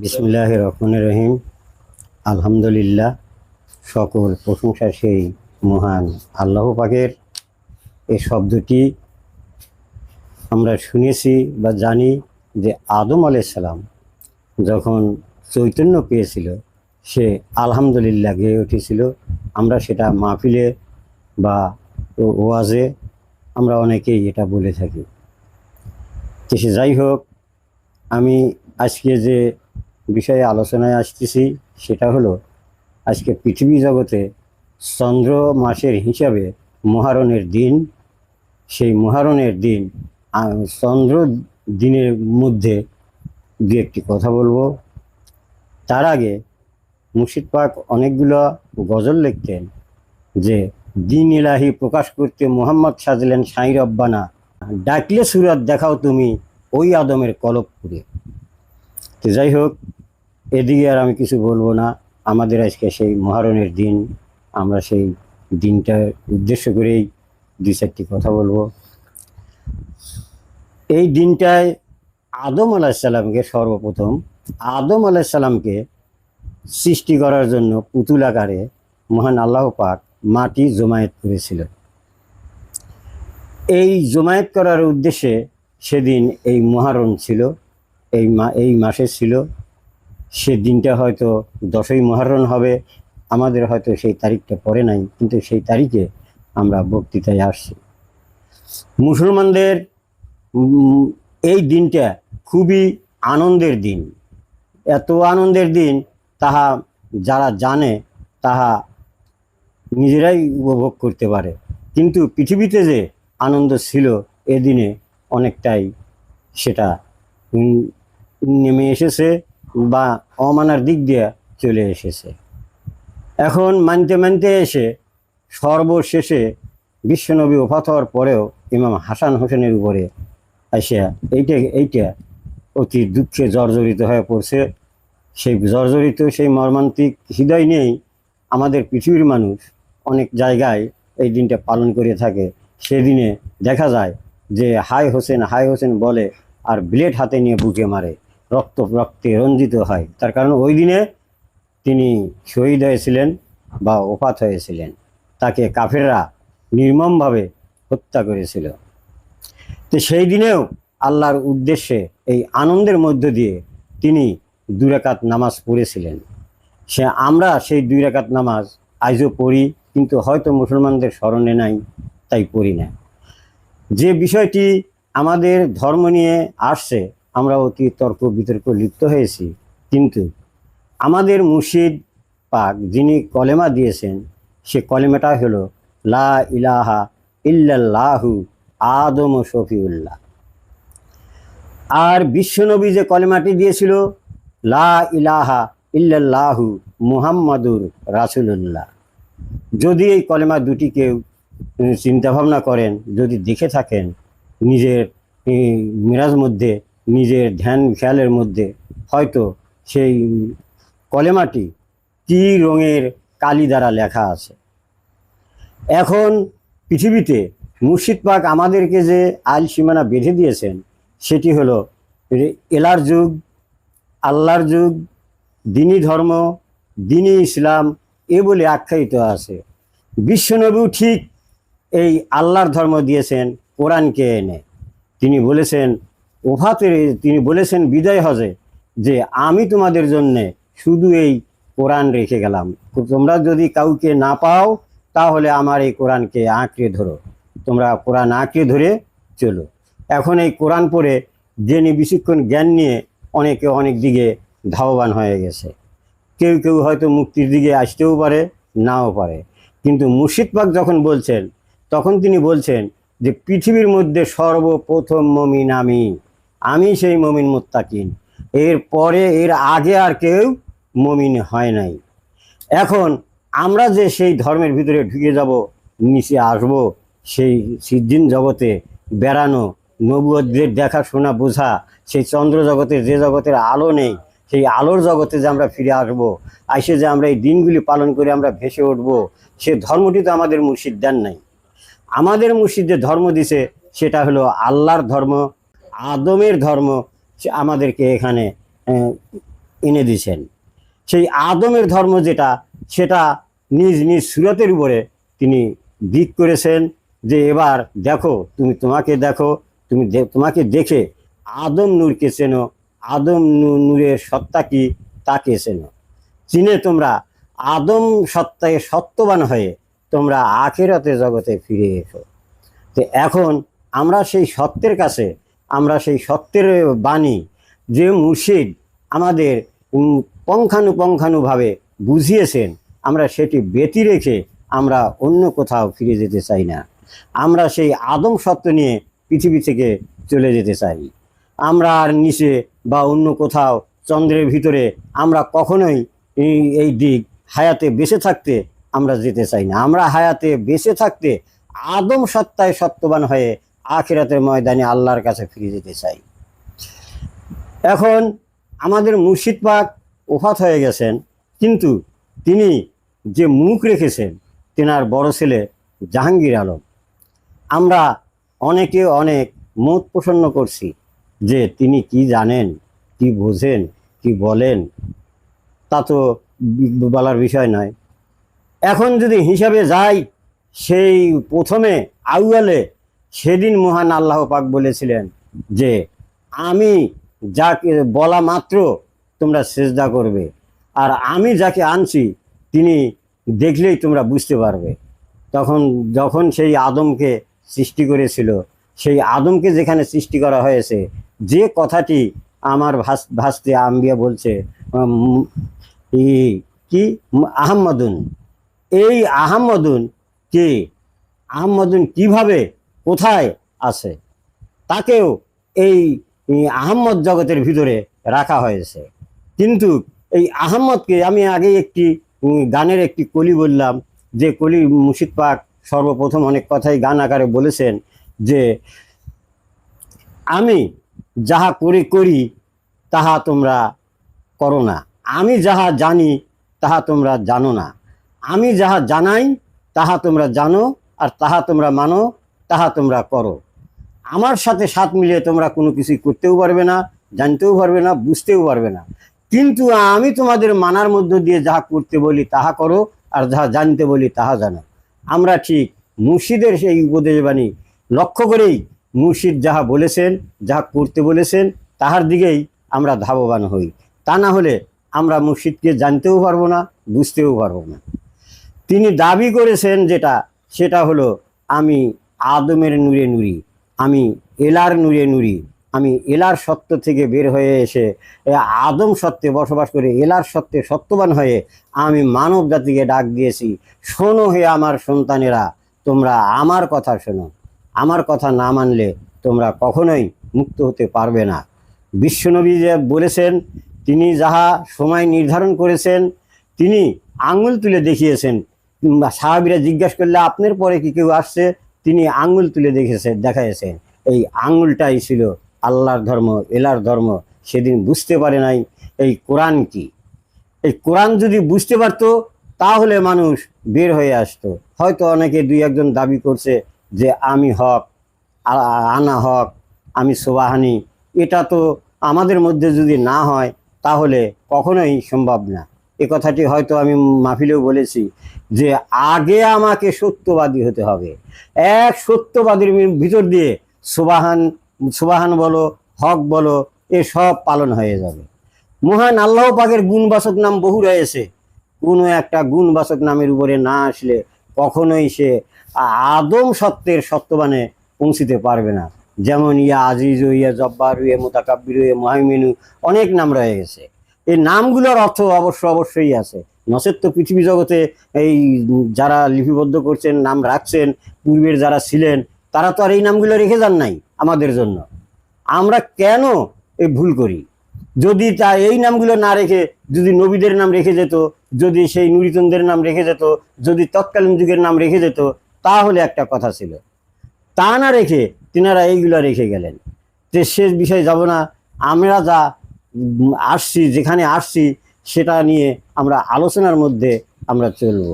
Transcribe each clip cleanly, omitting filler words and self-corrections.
বিসমিল্লাহির রহমানির রহিম। আলহামদুলিল্লাহ, সকল প্রশংসা সেই মহান আল্লাহ পাকের। এই শব্দটি আমরা শুনেছি বা জানি যে আদম আলাইহিস সালাম যখন চৈতন্য পেয়েছিল সে আলহামদুলিল্লাহ গেয়ে উঠেছিল। আমরা সেটা মাহফিলে বা ওয়াজে আমরা অনেকেই এটা বলে থাকি। সে যাই হোক, আমি আজকে যে বিষয়ে আলোচনায় আসতেছি সেটা হলো আজকে পৃথিবী জগতে চন্দ্র মাসের হিসাবে মহারণের দিন। সেই মহারণের দিন চন্দ্র দিনের মধ্যে দু একটি কথা বলবো। তার আগে মুর্শিদ পাক অনেকগুলো গজল লিখতেন যে দিন ইলাহি প্রকাশ করতে মোহাম্মদ সাজলেন সাঁই রব্বানা, ডাকলে সুরত দেখাও তুমি ওই আদমের কলবপুরে। তো যাই হোক, এদিকে আর আমি কিছু বলবো না। আমাদের আজকে সেই মহারণের দিন, আমরা সেই দিনটার উদ্দেশ্য করেই দুই চারটি কথা বলবো। এই দিনটায় আদম আলাইহিস সালামকে সর্বপ্রথম আদম আলাইহিস সালামকে সৃষ্টি করার জন্য পুতুল আকারে মহান আল্লাহ পাক মাটি জমায়েত করেছিল। এই জমায়েত করার উদ্দেশ্যে সেদিন এই মহারণ ছিল, এই মাসে ছিল। সে দিনটা হয়তো 10ই মুহররম হবে, আমাদের হয়তো সেই তারিখটা পড়ে নাই, কিন্তু সেই তারিখে আমরা বক্তৃতায় আসছি। মুসলমানদের এই দিনটা খুবই আনন্দের দিন। এত আনন্দের দিন তাহা যারা জানে তাহা নিজেরাই উপভোগ করতে পারে। কিন্তু পৃথিবীতে যে আনন্দ ছিল এদিনে অনেকটাই সেটা নেমে এসেছে বা অমানার দিক দিয়ে চলে এসেছে। এখন মানতে মানতে এসে সর্বশেষে বিশ্বনবী ওফাত হওয়ার পরেও ইমাম হাসান হোসেনের উপরে আসিয়া এইটা অতি দুঃখে জর্জরিত হয়ে পড়ছে। সেই জর্জরিত সেই মর্মান্তিক হৃদয় নিয়েই আমাদের পৃথিবীর মানুষ অনেক জায়গায় এই দিনটা পালন করে থাকে। সেদিনে দেখা যায় যে হাই হোসেন বলে আর ব্লেড হাতে নিয়ে বুকে মারে, রক্তে রঞ্জিত হয়। তার কারণ ওই দিনে তিনি শহীদ হয়েছিলেন বা ওফাত হয়েছিলেন, তাকে কাফেররা নির্মমভাবে হত্যা করেছিল। তো সেই দিনেও আল্লাহর উদ্দেশ্যে এই আনন্দের মধ্য দিয়ে তিনি 2 রাকাত নামাজ পড়েছিলেন। আমরা সেই 2 রাকাত নামাজ আজও পড়ি, কিন্তু হয়তো মুসলমানদের স্মরণে নাই, তাই পড়ি না। যে বিষয়টি আমাদের ধর্ম নিয়ে আসছে আমরা অতি তর্ক বিতর্ক লিপ্ত হয়েছি, কিন্তু আমাদের মুর্শিদ পাক যিনি কলেমা দিয়েছেন সে কলেমাটা হলো লা ইলাহা ইল্লাল্লাহু আদম শফিউল্লাহ। আর বিশ্বনবী যে কলেমাটি দিয়েছিল লা ইলাহা ইল্লাল্লাহু মুহাম্মাদুর রাসূলুল্লাহ। যদি এই কলেমা দুটি কেউ চিন্তাভাবনা করেন, যদি দেখে থাকেন নিজের মিরাজ মধ্যে, নিজের ধ্যান খেয়ালের মধ্যে, হয়তো সেই কলেমাটি কী রঙের কালি দ্বারা লেখা আছে। এখন পৃথিবীতে মুর্শিদ পাক আমাদেরকে যে আইল সীমানা বেঁধে দিয়েছেন সেটি হলো এলার যুগ, আল্লাহর যুগ, দিনী ধর্ম, দিনী ইসলাম এ বলে আখ্যায়িত আছে। বিশ্বনবীও ঠিক এই আল্লাহর ধর্ম দিয়েছেন কোরআনকে এনে। তিনি বলেছেন তিনি বলেছেন বিদায় হজে যে আমি তোমাদের জন্যে শুধু এই কোরআন রেখে গেলাম, তোমরা যদি কাউকে না পাও তাহলে আমার এই কোরআনকে আঁকড়ে ধরো, তোমরা কোরআন আঁকড়ে ধরে চলো। এখন এই কোরআন পড়ে জেনে বিশিক্ষণ জ্ঞান নিয়ে অনেকে অনেক দিকে ধাবমান হয়ে গেছে। কেউ কেউ হয়তো মুক্তির দিকে আসতেও পারে, নাও পারে। কিন্তু মুর্শিদ পাক যখন বলছেন তখন তিনি বলছেন যে পৃথিবীর মধ্যে সর্বপ্রথম মমিন আমি সেই মমিন মুত্তাকিন। এর আগে আর কেউ মমিন হয় নাই। এখন আমরা যে সেই ধর্মের ভিতরে ঢুকে যাব, নিচে আসব, সেই সিদ্দিন জগতে বেড়ানো, নবুয়তদের দেখাশোনা বোঝা, সেই চন্দ্র জগতে যে জগতের আলো নেই সেই আলোর জগতে যে আমরা ফিরে আসবো, আইসে যে আমরা এই দিনগুলি পালন করে আমরা ভেসে উঠবো, সে ধর্মটি তো আমাদের মুর্শিদ দেন নাই। আমাদের মুর্শিদ যে ধর্ম দিছে সেটা হলো আল্লাহর ধর্ম, আদমের ধর্ম। সে আমাদেরকে এখানে এনে দিয়েছেন। সেই আদমের ধর্ম যেটা, সেটা নিজ নিজ সুরতের উপরে তিনি দিক করেছেন যে এবার দেখো, তুমি তোমাকে দেখো, তোমাকে দেখে আদম নূরকে চেনো, আদম নূরের সত্তা কি তাকে চেনো, চিনে তোমরা আদম সত্তায় সত্যবান হয়ে তোমরা আখিরাতে জগতে ফিরে এসো। তো এখন আমরা সেই সত্যের কাছে, আমরা সেই সত্যের বাণী যে মুর্শিদ আমাদের পঙ্খানুপঙ্খানুভাবে বুঝিয়েছেন, আমরা সেটি ব্যতি রেখে আমরা অন্য কোথাও ফিরে যেতে চাই না। আমরা সেই আদম সত্য নিয়ে পৃথিবী থেকে চলে যেতে চাই। আমরা আর নিচে বা অন্য কোথাও চন্দ্রের ভিতরে আমরা কখনোই এই দিক হায়াতে বেঁচে থাকতে আমরা যেতে চাই না। আমরা হায়াতে বেঁচে থাকতে আদম সত্তায় সত্যবান হয়ে আখিরাতের ময়দানে আল্লাহর কাছে ফিরে যেতে চাই। এখন আমাদের মুর্শিদ পাক ওফাত হয়ে গেছেন, কিন্তু তিনি যে মুখ রেখেছেন তেনার বড় ছেলে জাহাঙ্গীর আলম। আমরা অনেকে অনেক মত প্রসন্ন করছি যে তিনি কি জানেন, কি বোঝেন, কি বলেন, তা তো বলার বিষয় নয়। এখন যদি হিসাবে যাই, সেই প্রথমে আউয়ালে সেদিন মহান আল্লাহ পাক বলেছিলেন যে আমি যাকে বলা মাত্র তোমরা সেজদা করবে, আর আমি যাকে আনছি তিনি দেখলেই তোমরা বুঝতে পারবে। যখন সেই আদমকে সৃষ্টি করেছিল, সেই আদমকে যেখানে সৃষ্টি করা হয়েছে, যে কথাটি আমার ভাসতে আম্বিয়া বলছে কি আহম্মদুন, এই আহম্মদুন কে, আহম্মদুন কিভাবে কোথায় আছে, তাকেও এই আহম্মদ জগতের ভিতরে রাখা হয়েছে। কিন্তু এই আহম্মদকে আমি আগে একটি গানের একটি কলি বললাম, যে কলি মুর্শিদ পাক সর্বপ্রথম অনেক কথাই গান আকারে বলেছেন যে আমি যাহা করি তাহা তোমরা করো না, আমি যাহা জানি তাহা তোমরা জানো না, আমি যাহা জানাই তাহা তোমরা জানো, আর তাহা তোমরা মানো, তাহা তোমরা করো। আমার সাথে সাথ মিলিয়ে তোমরা কোনো কিছুই করতেও পারবে না, জানতেও পারবে না, বুঝতেও পারবে না। কিন্তু আমি তোমাদের মানার মধ্য দিয়ে যাহা করতে বলি তাহা করো, আর যাহা জানতে বলি তাহা জানো। আমরা ঠিক মুর্শিদের সেই উপদেশ বাণী লক্ষ্য করেই মুর্শিদ যাহা বলেছেন, যাহা করতে বলেছেন, তাহার দিকেই আমরা ধাবমান হই। তা না হলে আমরা মুর্শিদকে জানতেও পারবো না, বুঝতেও পারবো না। তিনি দাবি করেছেন যেটা, সেটা হলো আমি আদমের নূরে নূরি, আমি এলার নূরে নূরি, আমি এলার সত্য থেকে বের হয়ে এসে আদম সত্যে বসবাস করে এলার সত্যে সত্যবান হয়ে আমি মানব জাতিকে ডাক দিয়েছি, শোনো হে আমার সন্তানেরা, তোমরা আমার কথা শোনো, আমার কথা না মানলে তোমরা কখনোই মুক্ত হতে পারবে না। বিশ্বনবী যে বলেছেন, তিনি যাহা সময় নির্ধারণ করেছেন, তিনি আঙুল তুলে দেখিয়েছেন। সাহাবীরা জিজ্ঞাসা করলে আপনার পরে কি কেউ আসছে, তিনি আঙুল তুলে দেখাইয়েছেন। এই আঙুলটাই ছিল আল্লাহর ধর্ম, এলার ধর্ম। সেদিন বুঝতে পারে নাই এই কোরআন কি। এই কোরআন যদি বুঝতে পারতো তাহলে মানুষ বের হয়ে আসতো। হয়তো অনেকে দুই একজন দাবি করছে যে আমি হক, আনা হক, আমি সোবাহানি। এটা তো আমাদের মধ্যে যদি না হয় তাহলে কখনোই সম্ভব না। এ কথাটি হয়তো আমি মাহফিলেও বলেছি যে আগে আমাকে সত্যবাদী হতে হবে। এক সত্যবাদীর ভিতর দিয়ে সোবাহান বলো, হক বলো, এ সব পালন হয়ে যাবে। মহান আল্লাহ পাকের গুণবাচক নাম বহু রয়েছে, কোনো একটা গুণবাচক নামের উপরে না আসলে কখনোই সে আদম সত্যের সত্যবানে পৌঁছিতে পারবে না। যেমন ইয়া আজিজ, ইয়া জব্বার, ইয়া মুতাকাব্বির, ইয়া মুহাইমিনু, অনেক নাম রয়ে গেছে। এই নামগুলোর অর্থ অবশ্যই আছে, নচেৎ তো পৃথিবী জগতে এই যারা লিপিবদ্ধ করছেন, নাম রাখছেন, পূর্বের যারা ছিলেন তারা তো আর এই নামগুলো রেখে যান নাই আমাদের জন্য। আমরা কেন এই ভুল করি? যদি তা এই নামগুলো না রেখে যদি নবীদের নাম রেখে যেত, যদি সেই নুরিতনদের নাম রেখে যেত, যদি তৎকালীন যুগের নাম রেখে যেত, তাহলে একটা কথা ছিল। তা না রেখে তিনারা এইগুলো রেখে গেলেন। যে সে বিষয়ে যাব না। আমরা যা আসছি, যেখানে আসছি সেটা নিয়ে আমরা আলোচনার মধ্যে আমরা চলব।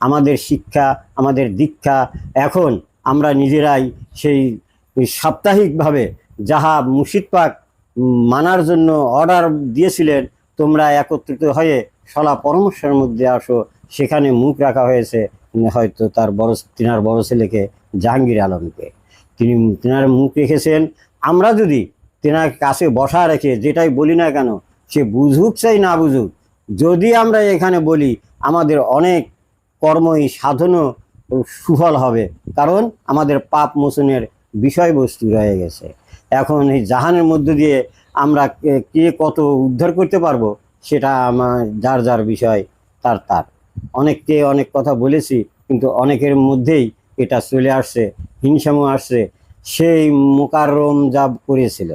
আমাদের শিক্ষা, আমাদের দীক্ষা, এখন আমরা নিজেরাই সেই সাপ্তাহিকভাবে যাহা মুর্শিদ পাক মানার জন্য অর্ডার দিয়েছিলেন, তোমরা একত্রিত হয়ে সলা পরামর্শের মধ্যে আসো। সেখানে মুখ রাখা হয়েছে হয়তো তিনার বড় ছেলেকে জাহাঙ্গীর আলমকে। তিনার মুখ রেখেছেন। আমরা যদি তেনার কাছে বসা রেখে যেটাই বলি না কেন, সে বুঝুক চাই না বুঝুক, যদি আমরা এখানে বলি আমাদের অনেক কর্মই সাধনও সুফল হবে, কারণ আমাদের পাপ মোচনের বিষয়বস্তু রয়ে গেছে। এখন এই জাহানের মধ্য দিয়ে আমরা কে কত উদ্ধার করতে পারবো সেটা আমার যার যার বিষয় তার তার। অনেককে অনেক কথা বলেছি, কিন্তু অনেকের মধ্যেই এটা চলে আসছে, হিংসামও আসছে। সেই মোকাররম যা করেছিল,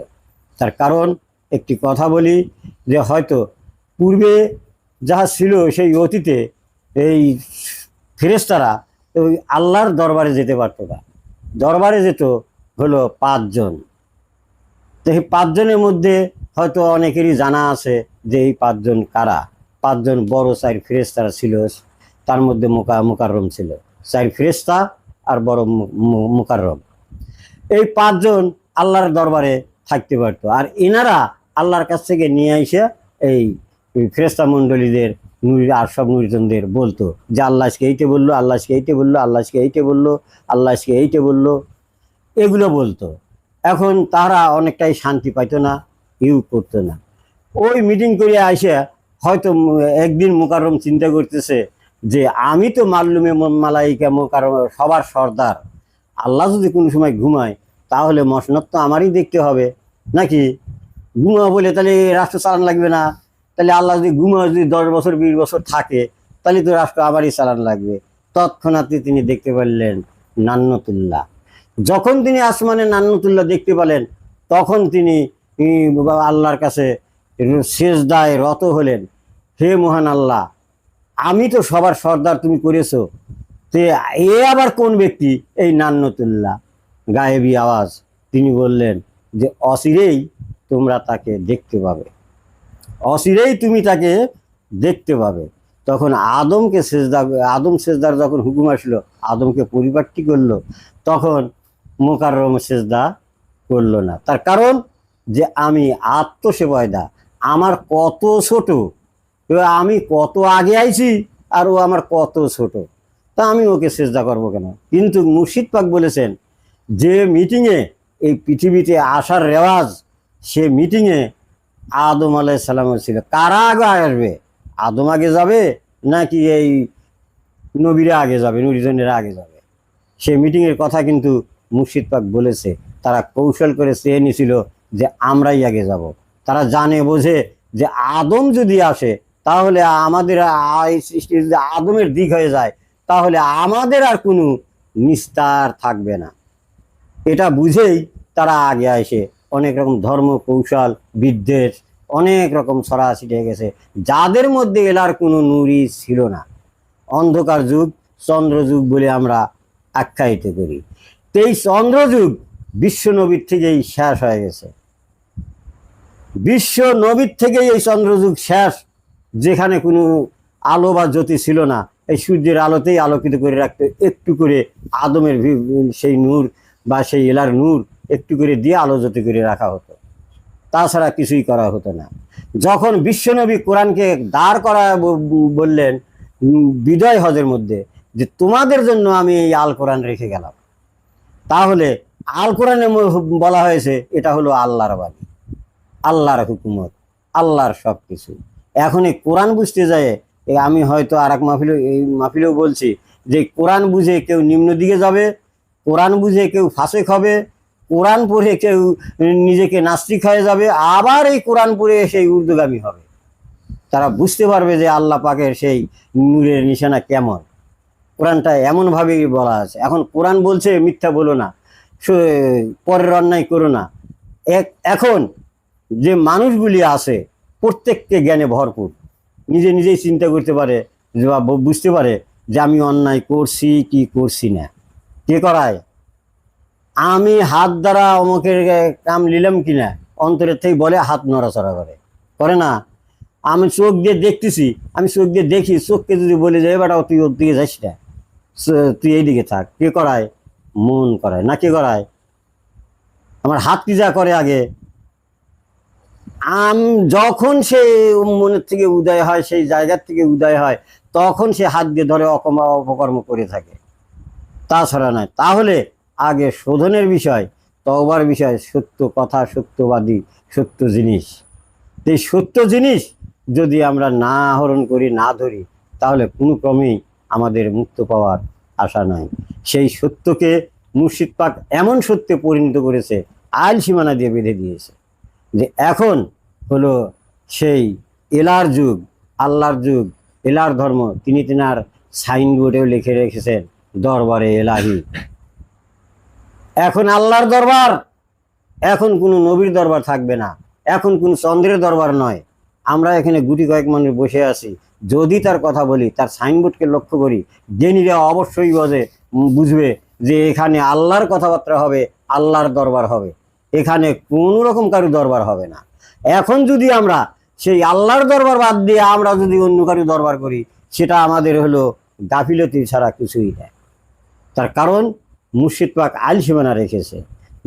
তার কারণ একটি কথা বলি, যে হয়তো পূর্বে যাহা ছিল সেই অতীতে এই ফেরেশতারা ওই আল্লাহর দরবারে যেতে পারতো না। দরবারে যেত হলো 5 জন। তো এই 5 জনের মধ্যে হয়তো অনেকেরই জানা আছে যে এই 5 জন কারা। 5 জন বড় 4 ফেরেশতারা ছিল, তার মধ্যে মুকাররম ছিল। 4 ফেরেশতা আর বড় মুকাররম। এই 5 জন আল্লাহর দরবারে থাকতে পারতো, আর এনারা আল্লাহর কাছ থেকে নিয়ে এসে এই ফেরেশতা মণ্ডলীদের আর সব নুরজনদের বলতো যে আল্লাহ আজকে এইটে বললো, আল্লাহ আজকে এইটে বললো, আল্লাহ আজকে এইটে বললো, আল্লাহ আজকে এইটে বললো, এগুলো বলতো। এখন তারা অনেকটাই শান্তি পাইতো না, করতো না। ওই মিটিং করে আসে হয়তো একদিন মুকাররম চিন্তা করতেছে যে আমি তো মাল্লুমে মালাইকা মুকাররম সবার সর্দার, আল্লাহ যদি কোনো সময় ঘুমায় তাহলে মসনদ তো আমারই দেখতে হবে নাকি? ঘুমা বলে তাহলে রাষ্ট্র চালান লাগবে না? তাহলে আল্লাহ যদি ঘুমা যদি 10 বছর 20 বছর থাকে তাহলে তো রাষ্ট্র আমারই চালান লাগবে। তৎক্ষণাৎই তিনি দেখতে পারলেন নান্নতুল্লাহ। যখন তিনি আসমানে নান্নতুল্লাহ দেখতে পেলেন, তখন তিনি আল্লাহর কাছে সেজদায় রত হলেন। হে মহান আল্লাহ, আমি তো সবার সর্দার তুমি করেছো, তে এ আবার কোন ব্যক্তি? এই নান্নতুল্লাহ। গায়েবী আওয়াজ, তিনি বললেন যে অচিরেই তোমরা তাকে দেখতে পাবে, অচিরেই তুমি তাকে দেখতে পাবে। তখন আদম সেজদার যখন হুকুম আসলো, আদমকে পরিপাটি করলো, তখন মুকাররম সেজদা করলো না। তার কারণ যে আমি আত্মসেবয়দা, আমার কত ছোট, আমি কত আগে আইছি আর ও আমার কত ছোট, তা আমি ওকে সেজদা করবো কেন? কিন্তু মুর্শিদ পাক বলেছেন যে মিটিংয়ে এই পৃথিবীতে আসার রেওয়াজ, সে মিটিংয়ে আদম আলাইহিস সালাম ছিল। কারা আগে আসবে? আদম আগে যাবে নাকি এই নবীরা আগে যাবে, নুরজনেরা আগে যাবে? সে মিটিংয়ের কথা কিন্তু মুর্শিদ পাক বলেছে। তারা কৌশল করে চেয়ে নিছিল যে আমরাই আগে যাব। তারা জানে বোঝে যে আদম যদি আসে তাহলে আমাদের সৃষ্টি যদি আদমের দিক হয়ে যায় তাহলে আমাদের আর কোনো নিস্তার থাকবে না। এটা বুঝেই তারা আগে এসে অনেক রকম ধর্ম কৌশল বিদ্বেষ অনেক রকম ছড়াছড়ি হয়ে গেছে, যাদের মধ্যে এলার কোনো নূরই ছিল না। অন্ধকার যুগ, চন্দ্রযুগ বলে আমরা আখ্যায়িত করি। তো এই চন্দ্রযুগ বিশ্ব নবীর থেকেই শেষ হয়ে গেছে। বিশ্ব নবীর থেকেই এই চন্দ্রযুগ শেষ, যেখানে কোনো আলো বা জ্যোতি ছিল না। এই সূর্যের আলোতেই আলোকিত করে রাখতে একটু করে আদমের সেই নূর বা সেই এলার নূর একটু করে দিয়ে আলো জ্যোতি করে রাখা হতো, তাছাড়া কিছুই করা হতো না। যখন বিশ্বনবী কোরআনকে দাঁড় করা বললেন বিদায় হজের মধ্যে, যে তোমাদের জন্য আমি এই আল কোরআন রেখে গেলাম, তাহলে আল কোরআনে বলা হয়েছে এটা হলো আল্লাহর বাণী, আল্লাহর হুকুমত, আল্লাহর সব কিছু। এখন এই কোরআন বুঝতে যায়, আমি হয়তো আর এক মাহফিলেও বলছি যে কোরআন বুঝে কেউ নিম্ন দিকে যাবে, কোরআন বুঝে কেউ ফাসেক হবে, কোরআন পড়ে কেউ নিজেকে নাস্তিক হয়ে যাবে, আবার এই কোরআন পড়ে সেই উর্দুগামী হবে। তারা বুঝতে পারবে যে আল্লাহ পাকের সেই নূরের নিশানা কেমন। কোরআনটা এমনভাবেই বলা আছে। এখন কোরআন বলছে মিথ্যা বলো না, পরের অন্যায় করো না। এখন যে মানুষগুলি আছে প্রত্যেককে জ্ঞানে ভরপুর, নিজে নিজেই চিন্তা করতে পারে, বুঝতে পারে যে আমি অন্যায় করছি কি করছি না। কে করায়? আমি হাত দ্বারা অমুকের কাম নিলাম কিনা অন্তরের থেকে বলে, হাত নড়াচড়া করে না। আমি চোখ দিয়ে দেখতেছি, আমি চোখ দিয়ে দেখি, চোখকে যদি বলে যায় এবার তুই ওর দিকে যাস না, তুই এইদিকে থাক, কে করায়? মন করায় না? কে করায়? আমার হাত কি যা করে আগে, যখন সে মনের থেকে উদয় হয়, সেই জায়গার থেকে উদয় হয়, তখন সে হাত দিয়ে ধরে অপকর্ম করে থাকে, তাছাড়া নয়। তাহলে আগে শোধনের বিষয়, তওবার বিষয়, সত্য কথা, সত্যবাদী, সত্য জিনিস। এই সত্য জিনিস যদি আমরা না আহরণ করি, না ধরি, তাহলে কোনো ক্রমেই আমাদের মুক্ত পাওয়ার আশা নাই। সেই সত্যকে মুর্শিদ পাক এমন সত্যে পরিণত করেছে, আইল সীমানা দিয়ে বেঁধে দিয়েছে, যে এখন হলো সেই এলার যুগ, আল্লাহর যুগ, এলার ধর্ম। তিনি তেনার সাইনবোর্ডেও লিখে রেখেছেন, দরবারে এলাহি। এখন আল্লাহর দরবার, এখন কোনো নবীর দরবার থাকবে না, এখন কোনো চন্দ্রের দরবার নয়। আমরা এখানে গুটি কয়েক মানুষ বসে আছি, যদি তার কথা বলি, তার সাইনবোর্ডকে লক্ষ্য করি, জ্ঞানীরা অবশ্যই বুঝবে যে এখানে আল্লাহর কথাবার্তা হবে, আল্লাহর দরবার হবে, এখানে কোনো রকম কারো দরবার হবে না। এখন যদি আমরা সেই আল্লাহর দরবার বাদ দিয়ে আমরা যদি অন্য কারো দরবার করি, সেটা আমাদের হলো গাফিলতি ছাড়া কিছুই না। তার কারণ মুর্শিদ পাক আইল সীমানা রেখেছে।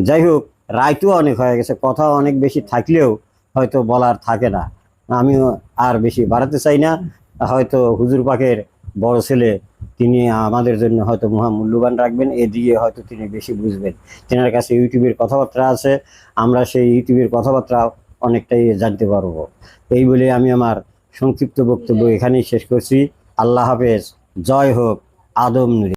যাই হোক, রায়তো অনেক হয়ে গেছে, কথা অনেক বেশি থাকলেও হয়তো বলার থাকে না। আমিও আর বেশি বাড়াতে চাই না। হয়তো হুজুর পাকের বড় ছেলে, তিনি আমাদের জন্য হয়তো মহামূল্যবান রাখবেন, এদিকে হয়তো তিনি বেশি বুঝবেন। তেনার কাছে ইউটিউবের কথাবার্তা আছে, আমরা সেই ইউটিউবের কথাবার্তা অনেকটাই জানতে পারবো। এই বলে আমি আমার সংক্ষিপ্ত বক্তব্য এখানেই শেষ করছি। আল্লাহ হাফেজ। জয় হোক আদম নূরে।